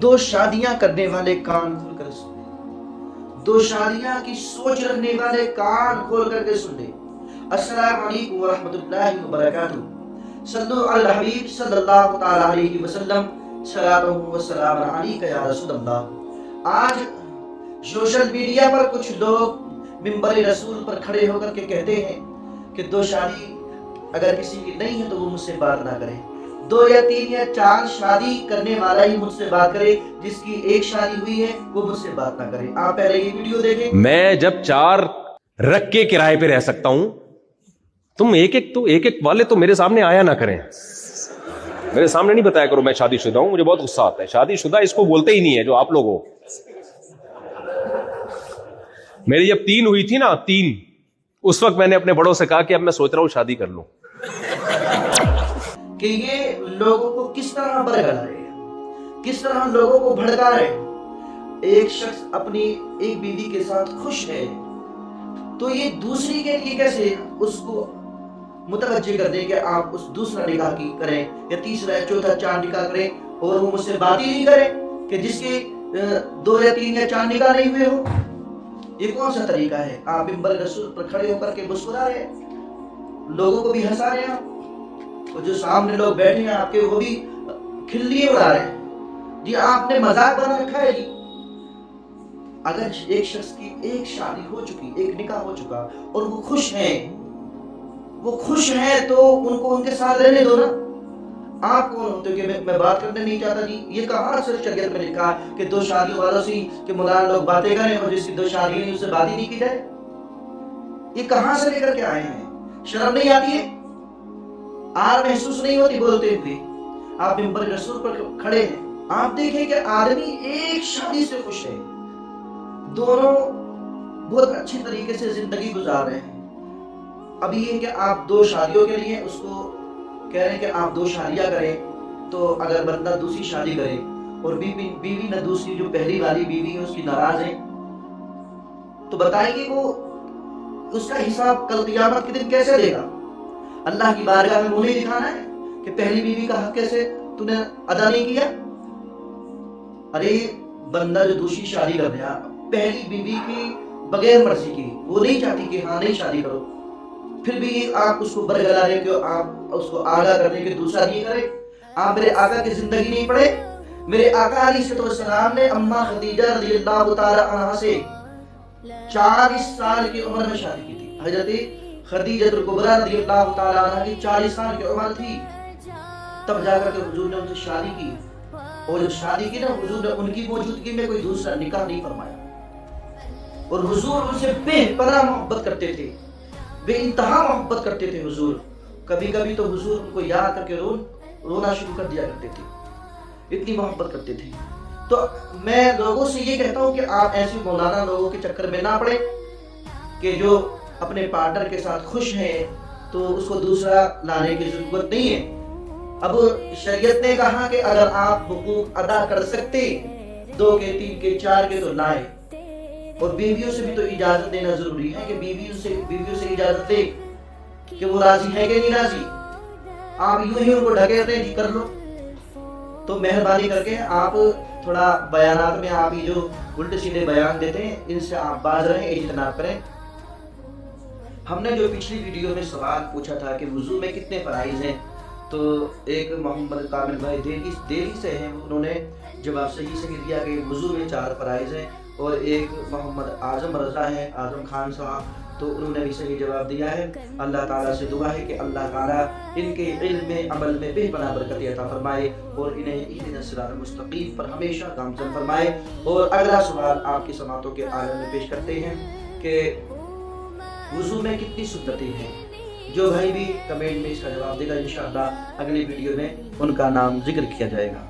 दो शादियां करने वाले कान खोल कर सुन ले, दो शादियां की सोच रखने वाले कान खोल करके सुन ले। अस्सलामु अलैकुम व रहमतुल्लाहि व बरकातुहू। सल्लु अला हबीब सल्लल्लाहु तआला अलैहि वसल्लम, सलातु व सलाम अलैका या रसूल अल्लाह। आज सोशल मीडिया पर कुछ लोग मिंबर रसूल पर खड़े होकर के कहते हैं कि दो शादी अगर किसी की नहीं है तो वो मुझसे बात ना करे, दो या तीन या चार शादी करने वाला ही मुझसे बात करे, जिसकी एक शादी हुई है वो मुझसे बात ना करे। आप पहले ये वीडियो देखें। मैं जब 4 रख के किराए पे रह सकता हूं, तुम एक एक वाले तो मेरे सामने आया ना करें, मेरे सामने नहीं बताया करो मैं शादीशुदा हूं। मुझे बहुत गुस्सा आता है। शादीशुदा इसको बोलते ही नहीं है जो आप लोग हो। मेरी जब 3 हुई थी ना, 3, उस वक्त मैंने अपने बड़ों से कहा कि अब मैं सोच रहा हूं शादी कर लूं। कि ये लोगों को किस तरह बरगला रहे हैं, किस तरह लोगों को भड़का रहे हैं। एक शख्स अपनी एक बीवी के साथ खुश है तो ये दूसरी के लिए कैसे उसको मुतवज्जे कर दे कि आप उस दूसरा निकाह की करें या तीसरा या चौथा 4 निकाह करें और वो मुझसे बात ही नहीं करें कि जिसके 2 या 3 या 4 निकाह नहीं हुए हो। ये कौन सा तरीका है? आप मिंबर रसूल पर खड़े होकर के मुस्कुरा रहे हैं, लोगों को भी हंसा रहे हैं, तो जो सामने लोग बैठे हैं आपके वो भी खिल्ली उड़ा रहे हैं जी। आपने मजाक बना रखा है जी। अगर एक शख्स की एक शादी हो चुकी, एक निकाह हो चुका और वो खुश हैं तो उनको उनके साथ रहने दो ना। आप कौन होते हो कि मैं बात करने नहीं चाहता जी? ये कहाँ से शरीयत में लिखा है कि 2 शादी वालों से कि मौलाना लोग बातें करें और जिसकी 2 शादी नहीं उससे बात ही नहीं की जाए? ये कहाँ से लेकर के आए हैं? शर्म नहीं आती है? आर महसूस नहीं होती बोलते हुए? आप मिंबर रसूल पर खड़े हैं, आप देखें कि आदमी एक शादी से खुश है, दोनों बहुत अच्छी तरीके से जिंदगी गुजार रहे हैं। अब ये कि आप 2 शादियों के लिए उसको कह रहे हैं कि आप 2 शादियां करें, तो अगर बंदा दूसरी शादी करे और बीवी न दूसरी जो पहली वाली बीवी है उसकी नाराज है, तो बताएंगे वो उसका हिसाब कल क़यामत के दिन कैसे देगा? अल्लाह की बारगाह में मुंह नहीं दिखाना है कि पहली बीवी का हक कैसे तूने अदा नहीं किया? अरे बंदा जो दूसरी शादी कर रहा, पहली बीवी की बगैर मर्जी की, वो नहीं चाहती कि हाँ नहीं शादी करो, फिर भी आप उसको बरगला रहे हो, आप उसको आगाह करने के दूसरा नहीं करे। आप मेरे आका की जिंदगी नहीं पढ़े? मेरे आका अलैहिस्सलाम ने अम्मा खदीजा रज़ियल्लाहु ताला अन्हा से 40 साल की उम्र में शादी की थी। हजरत खदीजतुल कुबरा रज़ियल्लाहु ताला अन्हा की 40 साल की उम्र थी, तब जाकर के हुजूर ने उनसे शादी की। और जब शादी की ना, हुजूर ने उनकी मौजूदगी में कोई दूसरा निकाह नहीं फरमाया। और हुजूर उनसे बेपनाह मोहब्बत करते थे, बेइंतहा मोहब्बत करते थे हुजूर। कभी कभी तो हुजूर उनको याद करके रोना शुरू कर दिया करते थे, इतनी मोहब्बत करते थे। तो मैं लोगों से ये कहता हूँ कि आप ऐसे मौलाना लोगों के चक्कर में ना पड़े कि जो अपने पार्टनर के साथ खुश हैं तो उसको दूसरा लाने की जरूरत नहीं है। अब शरीयत ने कहा कि अगर आप हुकूक अदा कर सकते 2 के 3 के 4 के तो लाए। और बीवियों से भी तो इजाजत देना जरूरी है कि बीवियों से इजाजत दे कि वो राजी है कि नहीं राजी। आप यूं ही उनको ढके रहते हैं कर लो। तो मेहरबानी करके आप थोड़ा बयानात में आप ये जो उल्टे सीधे बयान देते हैं इनसे आप बाज रहें, इज्तनाब करें। हमने जो पिछली वीडियो में सवाल पूछा था कि वुजू में कितने फराइज हैं, तो एक मोहम्मद कामिल भाई दिल्ली से हैं, उन्होंने जवाब सही दिया कि वुजू में 4 फराइज हैं। और एक मोहम्मद आजम रजा है, आजम खान साहब, तो उन्होंने भी सही जवाब दिया है। अल्लाह ताला से दुआ है कि अल्लाह ताला इनके इल्म में अमल में बेपनाह बरकत अता फरमाए और इन्हें इहदिना सिरातल मुस्तकीम पर हमेशा गामज़न फरमाए। और अगला सवाल आपकी समातों के आलम में पेश करते हैं कि वुज़ू में कितनी सुन्नतें हैं। जो भाई भी कमेंट में इसका जवाब देगा इंशाअल्लाह अगली वीडियो में उनका नाम जिक्र किया जाएगा।